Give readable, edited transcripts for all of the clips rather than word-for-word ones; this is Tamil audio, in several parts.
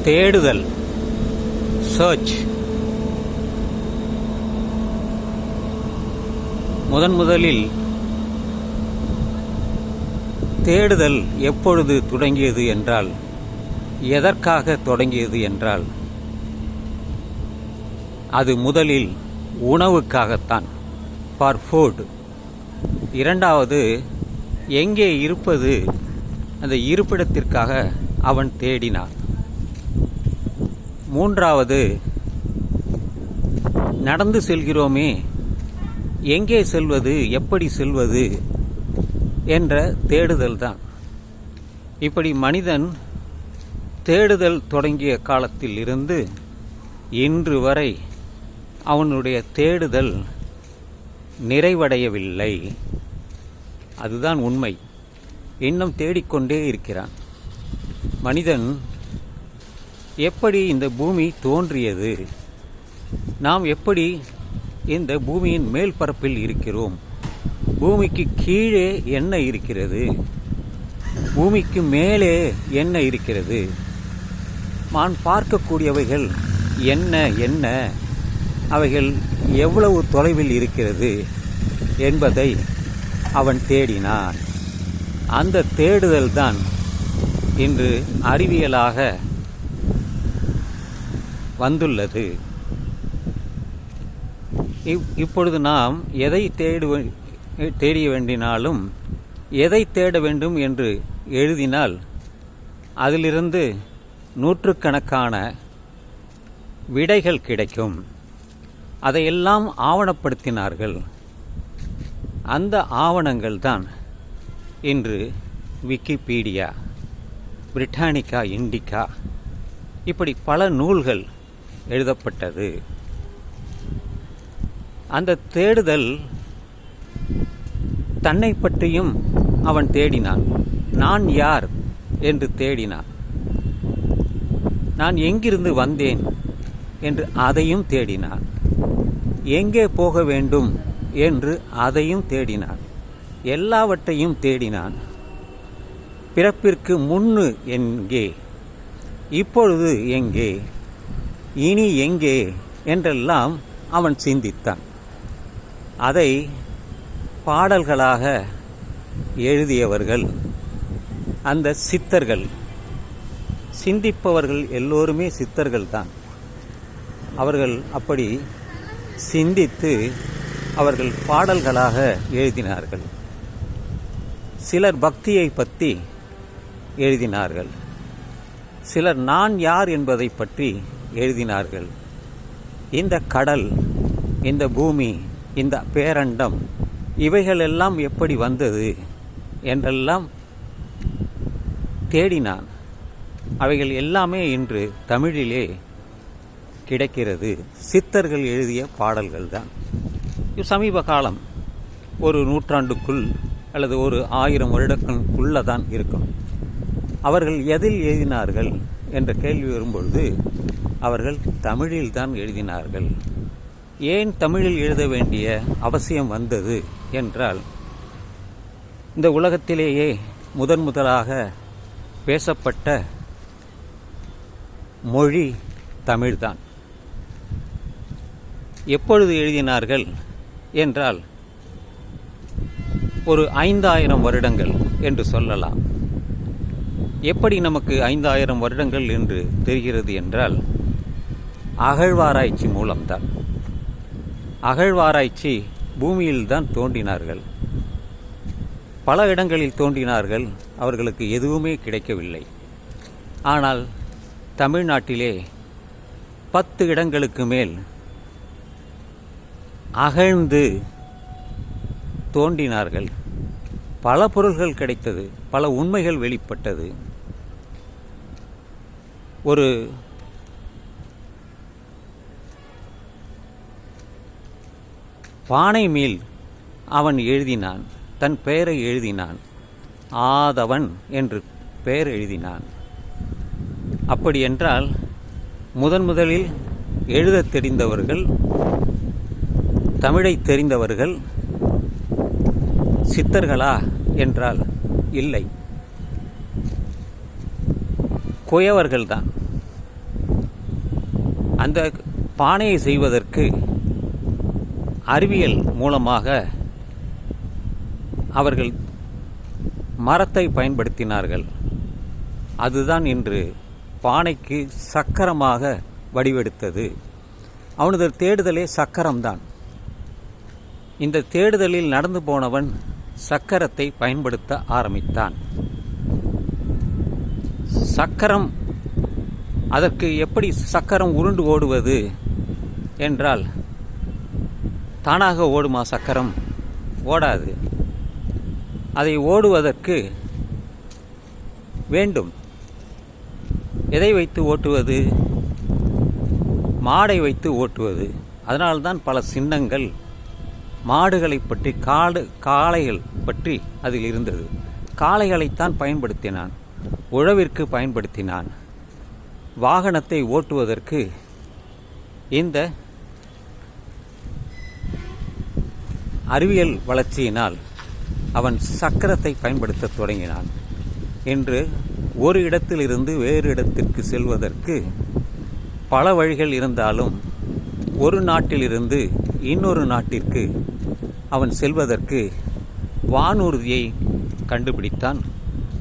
தேடுதல், சர்ச். முதலில் தேடுதல் எப்பொழுது தொடங்கியது என்றால், எதற்காக தொடங்கியது என்றால், அது முதலில் உணவுக்காகத்தான், ஃபார் ஃபுட். இரண்டாவது, எங்கே இருப்பது, அந்த இருப்பிடத்திற்காக அவன் தேடினான். மூன்றாவது, நடந்து செல்கிறோமே, எங்கே செல்வது, எப்படி செல்வது என்ற தேடுதல் தான். இப்படி மனிதன் தேடுதல் தொடங்கிய காலத்தில் இருந்து இன்று வரை அவனுடைய தேடுதல் நிறைவடையவில்லை. அதுதான் உண்மை. இன்னும் தேடிக்கொண்டே இருக்கிறான். மனிதன் எப்படி இந்த பூமி தோன்றியது, நாம் எப்படி இந்த பூமியின் மேல் பரப்பில் இருக்கிறோம், பூமிக்கு கீழே என்ன இருக்கிறது, பூமிக்கு மேலே என்ன இருக்கிறது, நான் பார்க்கக்கூடியவைகள் என்ன என்ன, அவைகள் எவ்வளவு தொலைவில் இருக்கிறது என்பதை அவன் தேடினான். அந்த தேடுதல் தான் இன்று அறிவியலாக வந்துள்ளது. இப்பொழுது நாம் எதை தேடிய வேண்டினாலும், எதை தேட வேண்டும் என்று எழுதினால் அதிலிருந்து நூற்றுக்கணக்கான விடைகள் கிடைக்கும். அதையெல்லாம் ஆவணப்படுத்தினார்கள். அந்த ஆவணங்கள் தான் இன்று விக்கிபீடியா, பிரிட்டானிக்கா இண்டிகா, இப்படி பல நூல்கள் எழுதப்பட்டது. அந்த தேடுதல் தன்னை பற்றியும் அவன் தேடினான். நான் யார் என்று தேடினான். நான் எங்கிருந்து வந்தேன் என்று அதையும் தேடினான். எங்கே போக வேண்டும் என்று அதையும் தேடினான். எல்லாவற்றையும் தேடினான். பிறப்பிற்கு முன்னு எங்கே, இப்பொழுது எங்கே, இனி எங்கே என்றெல்லாம் அவன் சிந்தித்தான். அதை பாடல்களாக எழுதியவர்கள் அந்த சித்தர்கள். சிந்திப்பவர்கள் எல்லோருமே சித்தர்கள் தான். அவர்கள் அப்படி சிந்தித்து அவர்கள் பாடல்களாக எழுதினார்கள். சிலர் பக்தியை பற்றி எழுதினார்கள். சிலர் நான் யார் என்பதை பற்றி எழுதினார்கள். இந்த கடல், இந்த பூமி, இந்த பேரண்டம், இவைகளெல்லாம் எப்படி வந்தது என்றெல்லாம் தேடினான். அவைகள் எல்லாமே இன்று தமிழிலே கிடைக்கிறது. சித்தர்கள் எழுதிய பாடல்கள் தான். சமீப காலம், ஒரு நூற்றாண்டுக்குள் அல்லது ஒரு 1000 வருடங்களுக்குள்ள தான் இருக்கும். அவர்கள் எதில் எழுதினார்கள் என்ற கேள்வி வரும்பொழுது அவர்கள் தமிழில் தான் எழுதினார்கள். ஏன் தமிழில் எழுத வேண்டிய அவசியம் வந்தது என்றால், இந்த உலகத்திலேயே முதலாக பேசப்பட்ட மொழி தமிழ்தான். எப்பொழுது எழுதினார்கள் என்றால், ஒரு 5000 வருடங்கள் என்று சொல்லலாம். எப்படி நமக்கு 5000 வருடங்கள் என்று தெரிகிறது என்றால், அகழ்வாராய்ச்சி மூலம்தான். அகழ்வாராய்ச்சி பூமியில்தான் தோன்றினார்கள். பல இடங்களில் தோன்றினார்கள். அவர்களுக்கு எதுவுமே கிடைக்கவில்லை. ஆனால் தமிழ்நாட்டிலே 10 இடங்களுக்கு மேல் அகழ்ந்து தோண்டினார்கள். பல பொருள்கள் கிடைத்தது. பல உண்மைகள் வெளிப்பட்டது. ஒரு பானை மேல் அவன் எழுதினான். தன் பெயரை எழுதினான். ஆதவன் என்று பெயர் எழுதினான். அப்படி என்றால் முதலில் எழுதத் தெரிந்தவர்கள், தமிழை தெரிந்தவர்கள் சித்தர்களா என்றால் இல்லை, குயவர்கள்தான். அந்த பானையை செய்வதற்கு அறிவியல் மூலமாக அவர்கள் மரத்தை பயன்படுத்தினார்கள். அதுதான் இன்று பானைக்கு சக்கரமாக வடிவெடுத்தது. அவனது தேடுதலே சக்கரம்தான். இந்த தேடுதலில் நடந்து போனவன் சக்கரத்தை பயன்படுத்த ஆரம்பித்தான். சக்கரம், அதற்கு எப்படி சக்கரம் உருண்டு ஓடுவது என்றால், தானாக ஓடுமா சக்கரம்? ஓடாது. அதை ஓடுவதற்கு வேண்டும். எதை வைத்து ஓட்டுவது? மாடை வைத்து ஓட்டுவது. அதனால்தான் பல சின்னங்கள் மாடுகளை பற்றி, காளைகள் பற்றி அதில் இருந்தது. காளைகளைத்தான் பயன்படுத்தினான், உழவிற்கு பயன்படுத்தினான். வாகனத்தை ஓட்டுவதற்கு இந்த அறிவியல் வளர்ச்சியினால் அவன் சக்கரத்தை பயன்படுத்த தொடங்கினான். இன்று ஒரு இடத்திலிருந்து வேறு இடத்திற்கு செல்வதற்கு பல வழிகள் இருந்தாலும், ஒரு நாட்டிலிருந்து இன்னொரு நாட்டிற்கு அவன் செல்வதற்கு வானூர்தியை கண்டுபிடித்தான்.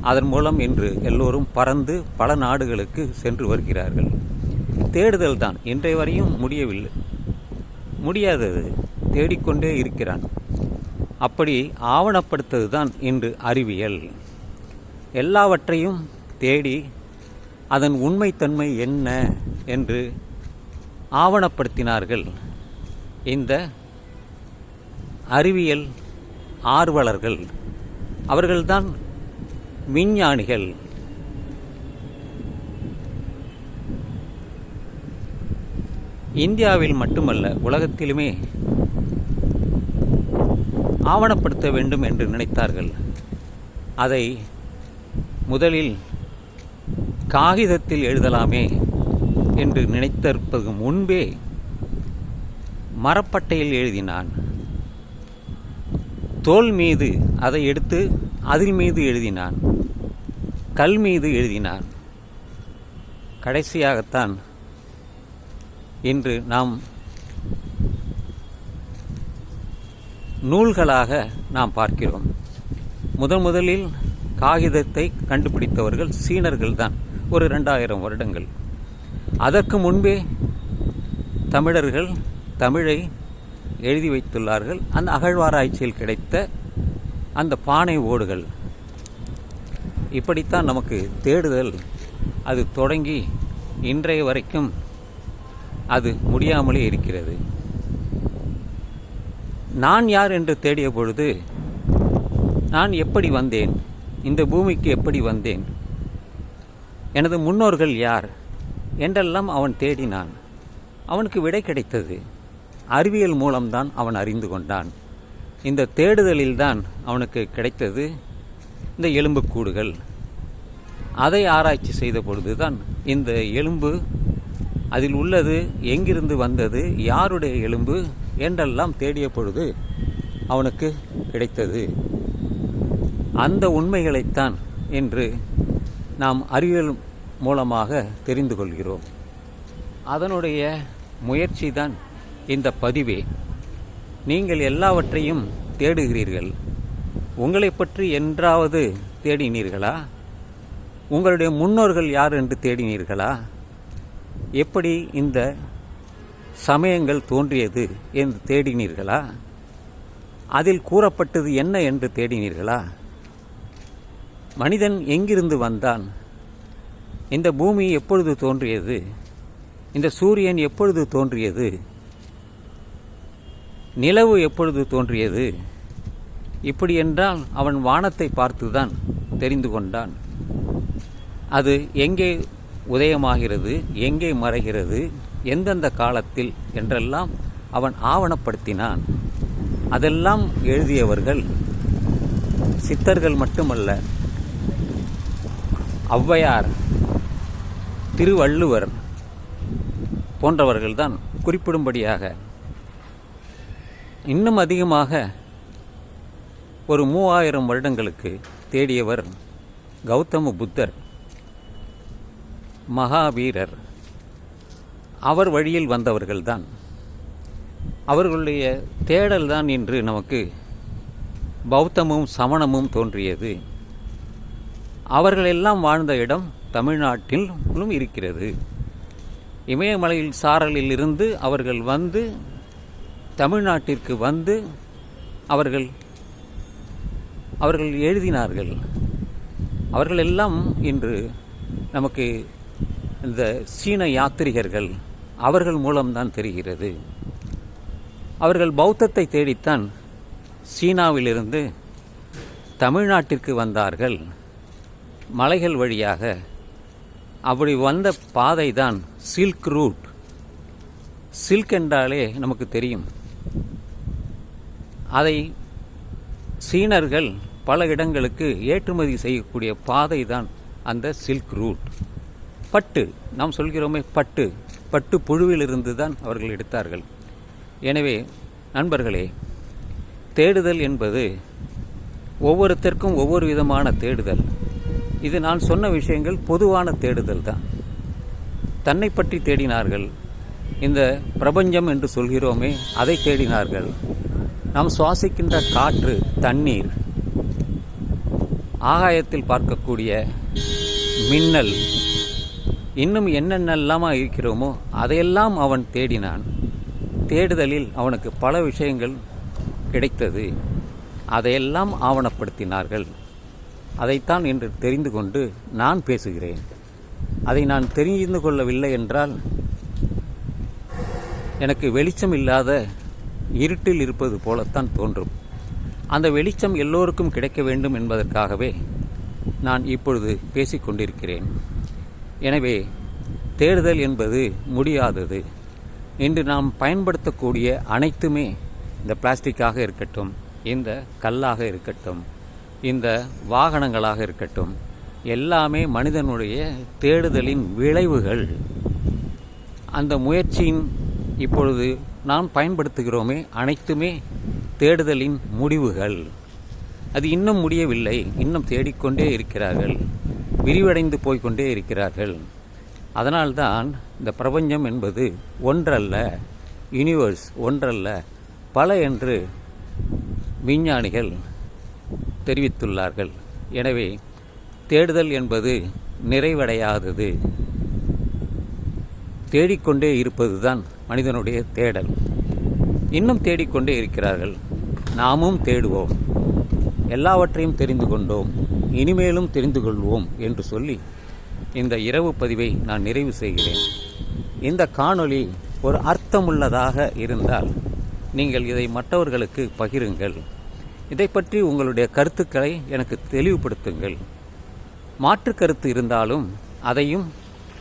அதன் மூலம் இன்று எல்லோரும் பறந்து பல நாடுகளுக்கு சென்று வருகிறார்கள். தேடுதல் தான் இன்றைய வரையும் முடியாதது, தேடிக்கொண்டே இருக்கிறான். அப்படி ஆவணப்படுத்தது தான் இன்று அறிவியல். எல்லாவற்றையும் தேடி அதன் உண்மைத்தன்மை என்ன என்று ஆவணப்படுத்தினார்கள் இந்த அறிவியல் ஆர்வலர்கள். அவர்கள்தான் விஞ்ஞானிகள். இந்தியாவில் மட்டுமல்ல, உலகத்திலுமே ஆவணப்படுத்த வேண்டும் என்று நினைத்தார்கள். அதை முதலில் காகிதத்தில் எழுதலாமே என்று நினைத்திருப்பது முன்பே மரப்பட்டையில் எழுதினான். தோல் மீது அதை எடுத்து அதில் மீது எழுதினான், கல் மீது எழுதினான். கடைசியாகத்தான் இன்று நாம் நூல்களாக நாம் பார்க்கிறோம். முதலில் காகிதத்தை கண்டுபிடித்தவர்கள் சீனர்கள் தான், ஒரு 2000 வருடங்கள். அதற்கு முன்பே தமிழர்கள் தமிழை எழுதி வைத்துள்ளார்கள். அந்த அகழ்வாராய்ச்சியில் கிடைத்த அந்த பானை ஓடுகள். இப்படித்தான் நமக்கு தேடுதல் அது தொடங்கி இன்றைய வரைக்கும் அது முடியாமலே இருக்கிறது. நான் யார் என்று தேடிய பொழுது, நான் எப்படி வந்தேன், இந்த பூமிக்கு எப்படி வந்தேன், எனது முன்னோர்கள் யார் என்றெல்லாம் அவன் தேடினான். அவனுக்கு விடை கிடைத்தது. அறிவியல் மூலம்தான் அவன் அறிந்து கொண்டான். இந்த தேடுதலில்தான் அவனுக்கு கிடைத்தது இந்த எலும்புக்கூடுகள். அதை ஆராய்ச்சி செய்த பொழுதுதான் இந்த எலும்பு, அதில் உள்ளது எங்கிருந்து வந்தது, யாருடைய எலும்பு என்றெல்லாம் தேடிய பொழுது அவனுக்கு கிடைத்தது. அந்த உண்மைகளைத்தான் இன்று நாம் அறிவியல் மூலமாக தெரிந்து கொள்கிறோம். அதனுடைய முயற்சி தான் இந்த பதிவே. நீங்கள் எல்லாவற்றையும் தேடுகிறீர்கள். உங்களை பற்றி என்றாவது தேடினீர்களா? உங்களுடைய முன்னோர்கள் யார் என்று தேடினீர்களா? எப்படி இந்த சமயங்கள் தோன்றியது என்று தேடினீர்களா? அதில் கூறப்பட்டது என்ன என்று தேடினீர்களா? மனிதன் எங்கிருந்து வந்தான்? இந்த பூமி எப்பொழுது தோன்றியது? இந்த சூரியன் எப்பொழுது தோன்றியது? நிலவு எப்பொழுது தோன்றியது? இப்படி என்றால் அவன் வானத்தை பார்த்துதான் தெரிந்து கொண்டான். அது எங்கே உதயமாகிறது, எங்கே மறைகிறது, எந்தெந்த காலத்தில் என்றெல்லாம் அவன் ஆவணப்படுத்தினான். அதெல்லாம் எழுதியவர்கள் சித்தர்கள் மட்டுமல்ல, ஔவையார், திருவள்ளுவர் போன்றவர்கள்தான் குறிப்பிடும்படியாக. இன்னும் அதிகமாக ஒரு 3000 வருடங்களுக்கு தேடியவர் கௌதம புத்தர், மகாவீரர். அவர் வழியில் வந்தவர்கள்தான். அவர்களுடைய தேடல்தான் இன்று நமக்கு பௌத்தமும் சமணமும் தோன்றியது. அவர்களெல்லாம் வாழ்ந்த இடம் தமிழ்நாட்டிலும் இருக்கிறது. இமயமலையில் சாரலில் இருந்து அவர்கள் வந்து தமிழ்நாட்டிற்கு வந்து அவர்கள் எழுதினார்கள். அவர்களெல்லாம் இன்று நமக்கு இந்த சீன யாத்திரிகர்கள் அவர்கள் மூலம்தான் தெரிகிறது. அவர்கள் பௌத்தத்தை தேடித்தான் சீனாவிலிருந்து தமிழ்நாட்டிற்கு வந்தார்கள், மலைகள் வழியாக. அப்படி வந்த பாதை தான் சில்க் ரூட். சில்க் என்றாலே நமக்கு தெரியும். அதை சீனர்கள் பல இடங்களுக்கு ஏற்றுமதி செய்யக்கூடிய பாதை தான் அந்த சில்க் ரூட். பட்டு, நாம் சொல்கிறோமே பட்டு, பட்டு புழுவிலிருந்து தான் அவர்கள் எடுத்தார்கள். எனவே நண்பர்களே, தேடுதல் என்பது ஒவ்வொருத்தருக்கும் ஒவ்வொரு விதமான தேடுதல். இது நான் சொன்ன விஷயங்கள் பொதுவான தேடுதல் தான். தன்னை பற்றி தேடினார்கள். இந்த பிரபஞ்சம் என்று சொல்கிறோமே, அதை தேடினார்கள். நாம் சுவாசிக்கின்ற காற்று, தண்ணீர், ஆகாயத்தில் பார்க்கக்கூடிய மின்னல், இன்னும் என்னென்னலாமா இருக்கிறோமோ அதையெல்லாம் அவன் தேடினான். தேடுதலில் அவனுக்கு பல விஷயங்கள் கிடைத்தது. அதையெல்லாம் ஆவணப்படுத்தினார்கள். அதைத்தான் இன்று தெரிந்து கொண்டு நான் பேசுகிறேன். அதை நான் தெரிந்து கொள்ளவில்லை என்றால் எனக்கு வெளிச்சம் இல்லாத இருட்டில் இருப்பது போலத்தான் தோன்றும். அந்த வெளிச்சம் எல்லோருக்கும் கிடைக்க வேண்டும் என்பதற்காகவே நான் இப்பொழுது பேசிக்கொண்டிருக்கிறேன். எனவே தேடுதல் என்பது முடியாதது. இன்று நாம் பயன்படுத்தக்கூடிய அனைத்துமே, இந்த பிளாஸ்டிக்காக இருக்கட்டும், இந்த கல்லாக இருக்கட்டும், இந்த வாகனங்களாக இருக்கட்டும், எல்லாமே மனிதனுடைய தேடுதலின் விளைவுகள். அந்த முயற்சியின் இப்பொழுது நாம் பயன்படுத்துகிறோமே அனைத்துமே தேடுதலின் முடிவுகள். அது இன்னும் முடியவில்லை. இன்னும் தேடிக்கொண்டே இருக்கிறார்கள், விரிவடைந்து போய்கொண்டே இருக்கிறார்கள். அதனால்தான் இந்த பிரபஞ்சம் என்பது ஒன்றல்ல, யூனிவர்ஸ் ஒன்றல்ல, பல என்று விஞ்ஞானிகள் தெரிவித்துள்ளார்கள். எனவே தேடுதல் என்பது நிறைவடையாதது. தேடிக்கொண்டே இருப்பதுதான் மனிதனுடைய தேடல். இன்னும் தேடிக்கொண்டே இருக்கிறார்கள். நாமும் தேடுவோம். எல்லாவற்றையும் தெரிந்து கொண்டோம், இனிமேலும் தெரிந்து கொள்வோம் என்று சொல்லி இந்த இரவு பதிவை நான் நிறைவு செய்கிறேன். இந்த காணொளி ஒரு அர்த்தமுள்ளதாக இருந்தால் நீங்கள் இதை மற்றவர்களுக்கு பகிருங்கள். இதை பற்றி உங்களுடைய கருத்துக்களை எனக்கு தெளிவுபடுத்துங்கள். மாற்று கருத்து இருந்தாலும் அதையும்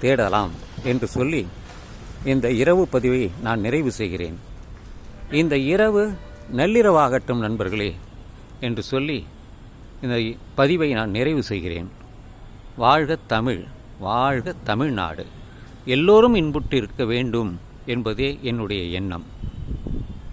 தேடலாம் என்று சொல்லி இந்த இரவு பதிவை நான் நிறைவு செய்கிறேன். இந்த இரவு நள்ளிரவாகட்டும் நண்பர்களே என்று சொல்லி இந்த பதிவை நான் நிறைவு செய்கிறேன். வாழ்க தமிழ், வாழ்க தமிழ்நாடு. எல்லோரும் இன்புற்று இருக்க வேண்டும் என்பதே என்னுடைய எண்ணம்.